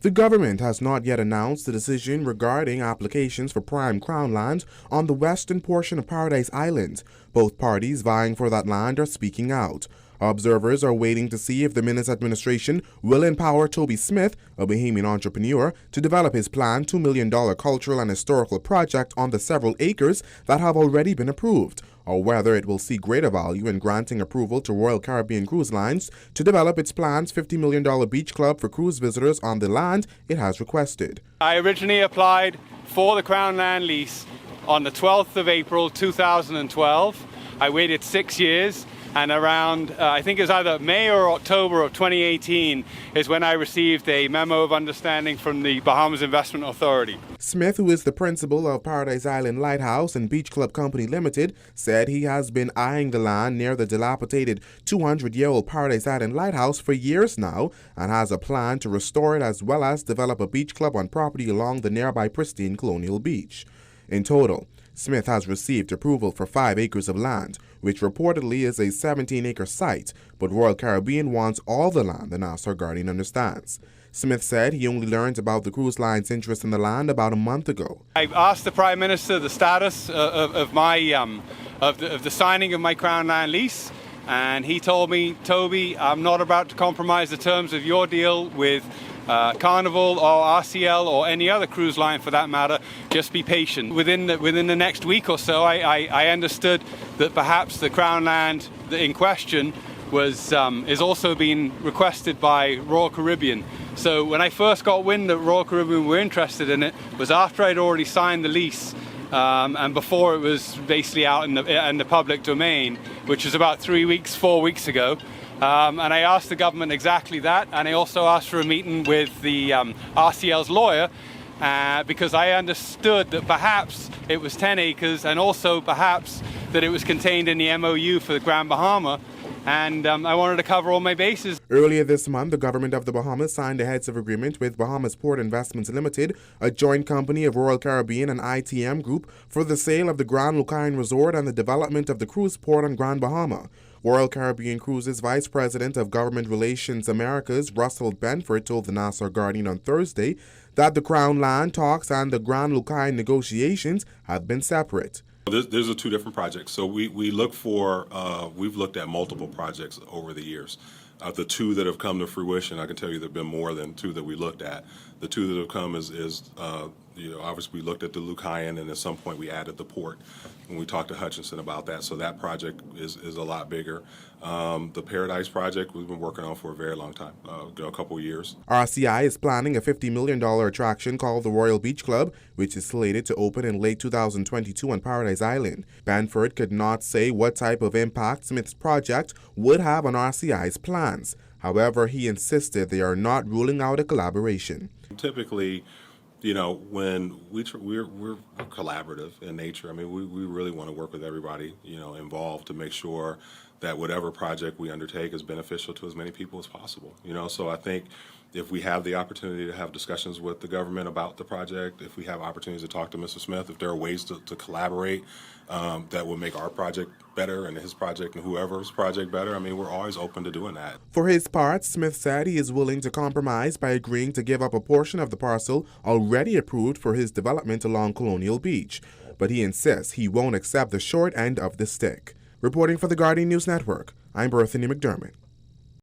The government has not yet announced the decision regarding applications for prime crown land on the western portion of Paradise Island. Both parties vying for that land are speaking out. Observers are waiting to see if the Minnis administration will empower Toby Smith, a Bahamian entrepreneur, to develop his planned $2 million cultural and historical project on the several acres that have already been approved, or whether it will see greater value in granting approval to Royal Caribbean Cruise Lines to develop its planned $50 million beach club for cruise visitors on the land it has requested. I originally applied for the Crown Land lease on the 12th of April 2012. I waited 6 years. And around, I think it was either May or October of 2018 is when I received a memo of understanding from the Bahamas Investment Authority. Smith, who is the principal of Paradise Island Lighthouse and Beach Club Company Limited, said he has been eyeing the land near the dilapidated 200-year-old Paradise Island Lighthouse for years now and has a plan to restore it as well as develop a beach club on property along the nearby pristine Colonial Beach. In total, Smith has received approval for 5 acres of land, which reportedly is a 17-acre site, but Royal Caribbean wants all the land, the Nassau Guardian understands. Smith said he only learned about the cruise line's interest in the land about a month ago. I asked the Prime Minister the status of the signing of my Crown Land lease, and he told me, Toby, I'm not about to compromise the terms of your deal with Carnival or RCL or any other cruise line for that matter. Just be patient. Within the next week or so, I understood that perhaps the Crown Land in question is also being requested by Royal Caribbean. So when I first got wind that Royal Caribbean were interested in it was after I'd already signed the lease and before it was basically out in the public domain, which was about 4 weeks ago. And I asked the government exactly that, and I also asked for a meeting with the RCL's lawyer because I understood that perhaps it was 10 acres and also perhaps that it was contained in the MOU for the Grand Bahama, and I wanted to cover all my bases. Earlier this month, the government of the Bahamas signed a heads-of agreement with Bahamas Port Investments Limited, a joint company of Royal Caribbean and ITM Group, for the sale of the Grand Lucayan Resort and the development of the cruise port on Grand Bahama. Royal Caribbean Cruises Vice President of Government Relations Americas, Russell Benford, told the Nassau Guardian on Thursday that the Crown Land talks and the Grand Lucayan negotiations have been separate. There's 2 different projects. So we've looked at multiple projects over the years. The 2 that have come to fruition, I can tell you there have been more than 2 that we looked at. The 2 that have come is obviously we looked at the Lucayan, and at some point we added the port. And we talked to Hutchinson about that, so that project is a lot bigger. The Paradise project we've been working on for a very long time, a couple of years. RCI is planning a $50 million attraction called the Royal Beach Club, which is slated to open in late 2022 on Paradise Island. Benford could not say what type of impact Smith's project would have on RCI's plans. However, he insisted they are not ruling out a collaboration. Typically, when we're collaborative in nature. I mean, we really want to work with everybody, involved to make sure that whatever project we undertake is beneficial to as many people as possible. So I think if we have the opportunity to have discussions with the government about the project, if we have opportunities to talk to Mr. Smith, if there are ways to collaborate that will make our project better and his project and whoever's project better, I mean, we're always open to doing that. For his part, Smith said he is willing to compromise by agreeing to give up a portion of the parcel already approved for his development along Colonial Beach. But he insists he won't accept the short end of the stick. Reporting for the Guardian News Network, I'm Berthany McDermott.